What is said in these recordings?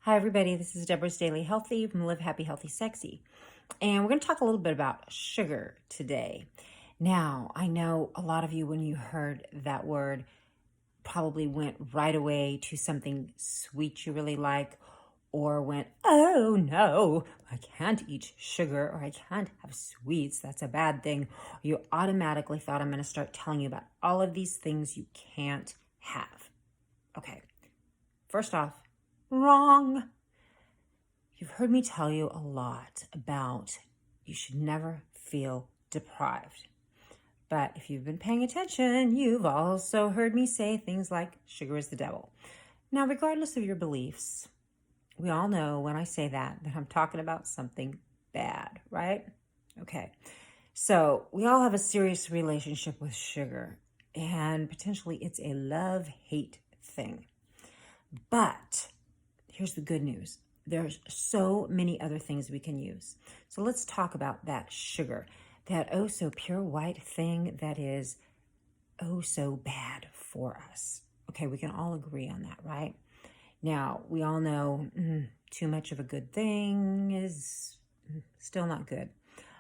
Hi everybody, this is Debrasdailyhealthy from Livehappyhealthysexy, and we're going to talk a little bit about sugar today. Now, I know a lot of you, when you heard that word, probably went right away to something sweet you really like, or went, oh no, I can't eat sugar, or I can't have sweets, that's a bad thing. You automatically thought I'm going to start telling you about all of these things you can't have. Okay, first off, wrong. You've heard me tell you a lot about you should never feel deprived. But if you've been paying attention, you've also heard me say things like sugar is the devil. Now, regardless of your beliefs, we all know when I say that I'm talking about something bad, right? Okay. So we all have a serious relationship with sugar, and potentially it's a love-hate thing. But here's the good news. There's so many other things we can use. So let's talk about that sugar, that oh so pure white thing that is oh so bad for us. Okay, we can all agree on that, right? Now, we all know too much of a good thing is still not good.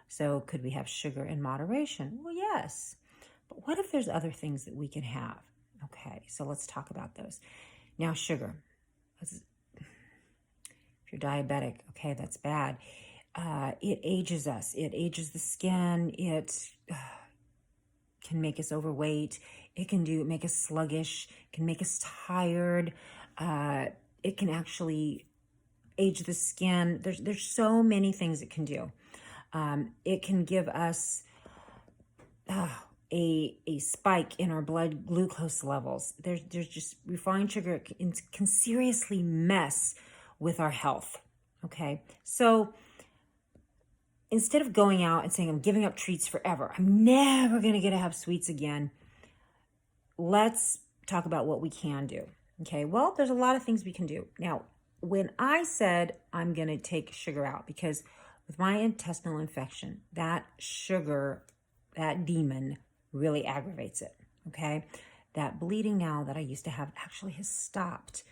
So could we have sugar in moderation? Well, yes. But what if there's other things that we can have? Okay, so let's talk about those. Now, sugar. If you're diabetic, okay, that's bad. It ages us. It ages the skin. It can make us overweight. It can make us sluggish. It can make us tired. It can actually age the skin. There's so many things it can do. It can give us a spike in our blood glucose levels. There's just refined sugar can seriously mess with our health. Okay, so instead of going out and saying I'm giving up treats forever, I'm never going to get to have sweets again, let's talk about what we can do. Okay, well, there's a lot of things we can do. Now, when I said I'm going to take sugar out, because with my intestinal infection, that sugar, that demon really aggravates it. Okay, that bleeding now that I used to have actually has stopped.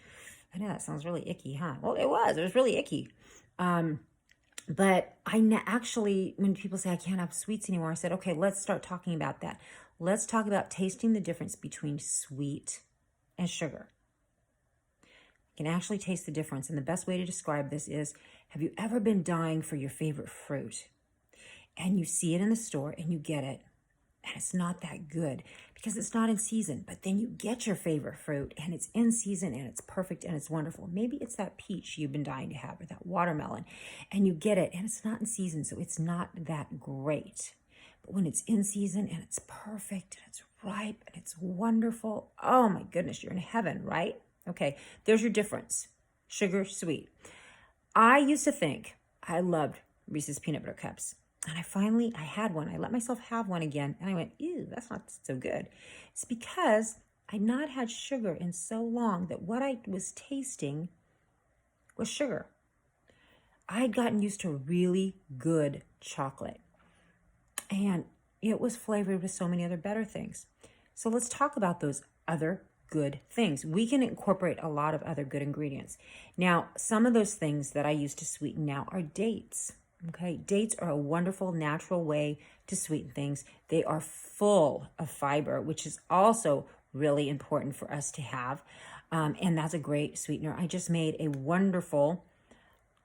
I know that sounds really icky, huh? Well, it was really icky. But actually, when people say I can't have sweets anymore, I said, okay, let's start talking about that. Let's talk about tasting the difference between sweet and sugar. You can actually taste the difference. And the best way to describe this is, have you ever been dying for your favorite fruit? And you see it in the store and you get it, and it's not that good because it's not in season. But then you get your favorite fruit and it's in season and it's perfect and it's wonderful. Maybe it's that peach you've been dying to have, or that watermelon, and you get it and it's not in season, so it's not that great. But when it's in season and it's perfect and it's ripe and it's wonderful, oh my goodness, you're in heaven, right? Okay, there's your difference. Sugar, sweet. I used to think I loved Reese's peanut butter cups. And I had one. I let myself have one again. And I went, ew, that's not so good. It's because I'd not had sugar in so long that what I was tasting was sugar. I had gotten used to really good chocolate. And it was flavored with so many other better things. So let's talk about those other good things. We can incorporate a lot of other good ingredients. Now, some of those things that I use to sweeten now are dates. Okay, dates are a wonderful natural way to sweeten things. They are full of fiber, which is also really important for us to have. And that's a great sweetener. I just made a wonderful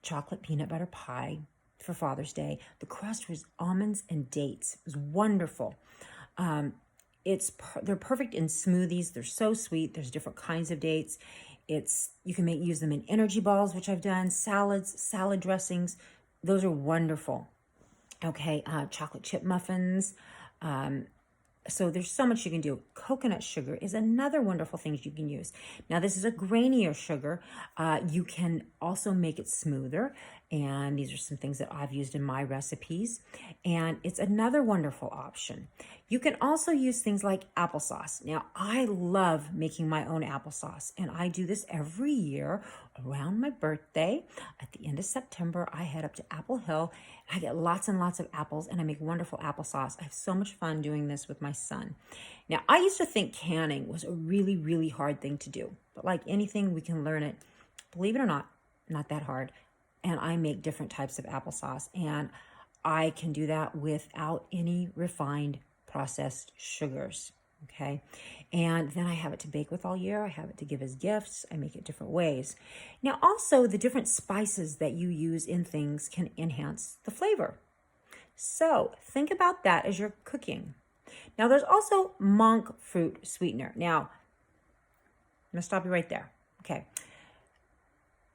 chocolate peanut butter pie for Father's Day. The crust was almonds and dates. It was wonderful. They're perfect in smoothies. They're so sweet. There's different kinds of dates. You can use them in energy balls, which I've done, salads, salad dressings. Those are wonderful. Okay, chocolate chip muffins. So there's so much you can do. Coconut sugar is another wonderful thing you can use. Now, this is a grainier sugar. You can also make it smoother. And these are some things that I've used in my recipes. And it's another wonderful option. You can also use things like applesauce. Now, I love making my own applesauce. And I do this every year around my birthday. At the end of September, I head up to Apple Hill. I get lots and lots of apples, and I make wonderful applesauce. I have so much fun doing this with my son. Now, I used to think canning was a really, really hard thing to do. But like anything, we can learn it. Believe it or not, not that hard. And I make different types of applesauce. And I can do that without any refined processed sugars. Okay. And then I have it to bake with all year. I have it to give as gifts. I make it different ways. Now, also the different spices that you use in things can enhance the flavor. So think about that as you're cooking. Now, there's also monk fruit sweetener. Now, I'm going to stop you right there. Okay.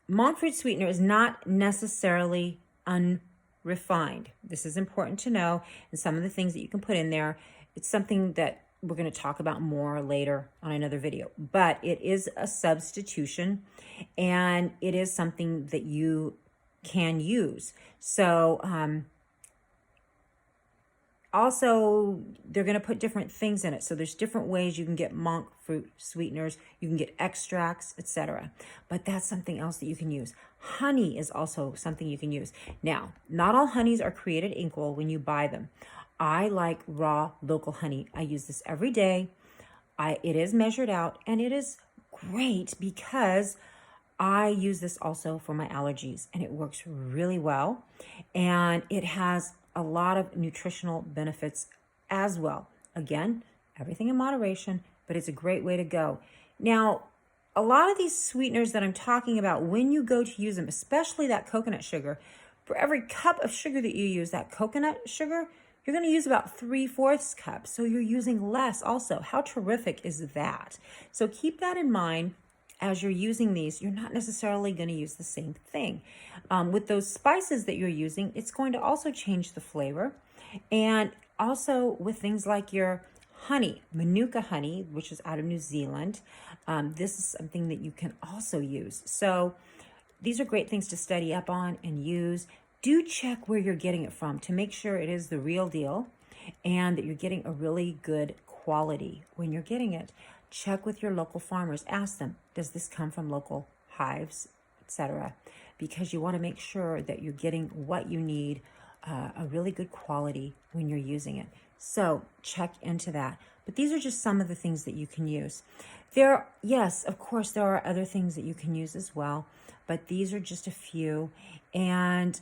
Monk fruit sweetener is not necessarily unrefined. This is important to know. And some of the things that you can put in there, it's something that we're going to talk about more later on another video. But it is a substitution, and it is something that you can use. So, also, they're going to put different things in it. So there's different ways you can get monk fruit sweeteners. You can get extracts, etc. But that's something else that you can use. Honey is also something you can use. Now, not all honeys are created equal when you buy them. I like raw local honey. I use this every day. It is measured out, and it is great because I use this also for my allergies, and it works really well. And it has a lot of nutritional benefits as well. Again, everything in moderation, but it's a great way to go. Now, a lot of these sweeteners that I'm talking about, when you go to use them, especially that coconut sugar, for every cup of sugar that you use, that coconut sugar, you're going to use about 3/4 cups. So you're using less also. How terrific is that? So keep that in mind. As you're using these, you're not necessarily going to use the same thing. With those spices that you're using, it's going to also change the flavor. And also with things like your honey, Manuka honey, which is out of New Zealand, this is something that you can also use. So these are great things to study up on and use. Do check where you're getting it from to make sure it is the real deal and that you're getting a really good quality when you're getting it. Check with your local farmers. Ask them, does this come from local hives, etc.? Because you want to make sure that you're getting what you need, a really good quality when you're using it. So check into that. But these are just some of the things that you can use. Yes, of course, there are other things that you can use as well, but these are just a few. And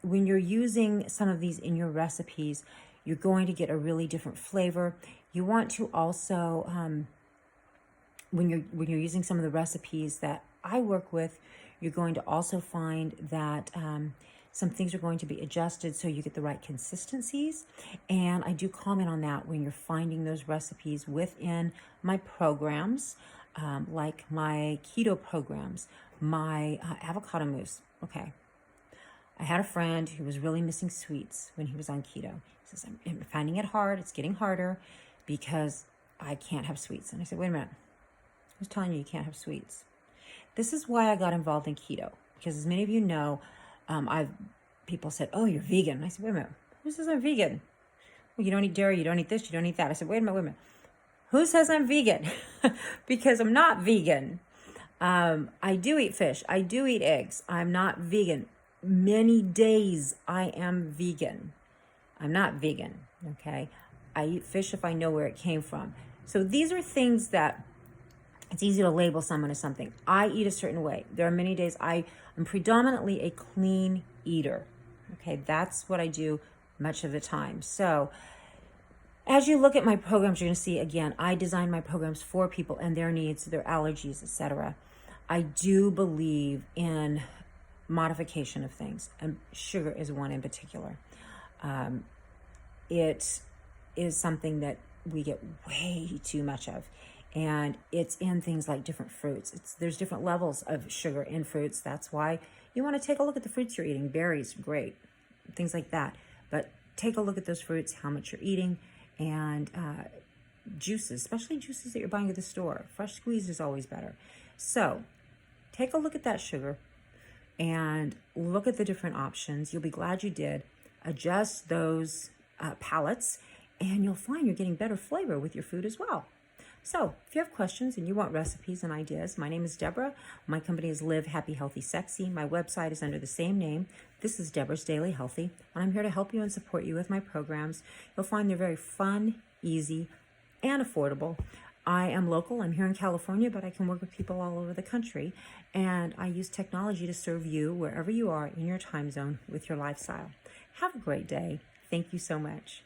when you're using some of these in your recipes, you're going to get a really different flavor. You want to also, when you're using some of the recipes that I work with, you're going to also find that some things are going to be adjusted so you get the right consistencies. And I do comment on that when you're finding those recipes within my programs, like my keto programs, my avocado mousse. Okay. I had a friend who was really missing sweets when he was on keto. He says, I'm finding it hard. It's getting harder because I can't have sweets. And I said, wait a minute. Who's telling you can't have sweets? This is why I got involved in keto. Because as many of you know, people said, oh, you're vegan. And I said, wait a minute. Who says I'm vegan? Well, you don't eat dairy. You don't eat this. You don't eat that. I said, wait a minute. Who says I'm vegan? Because I'm not vegan. I do eat fish. I do eat eggs. I'm not vegan. Many days I am vegan. I'm not vegan, okay? I eat fish if I know where it came from. So these are things that it's easy to label someone as something. I eat a certain way. There are many days I'm predominantly a clean eater, okay? That's what I do much of the time. So as you look at my programs, you're going to see, again, I design my programs for people and their needs, their allergies, etc. I do believe in modification of things, and sugar is one in particular. It is something that we get way too much of, and it's in things like different fruits. There's different levels of sugar in fruits. That's why you want to take a look at the fruits you're eating. Berries, great, things like that. But take a look at those fruits, how much you're eating, and juices, especially juices that you're buying at the store. Fresh squeezed is always better. So take a look at that sugar and look at the different options. You'll be glad you did. Adjust those palettes, and you'll find you're getting better flavor with your food as well. So if you have questions and you want recipes and ideas, my name is Deborah. My company is Live Happy Healthy Sexy. My website is under the same name. This is Deborah's Daily Healthy, and I'm here to help you and support you with my programs. You'll find they're very fun, easy, and affordable. I am local. I'm here in California, but I can work with people all over the country. And I use technology to serve you wherever you are in your time zone with your lifestyle. Have a great day. Thank you so much.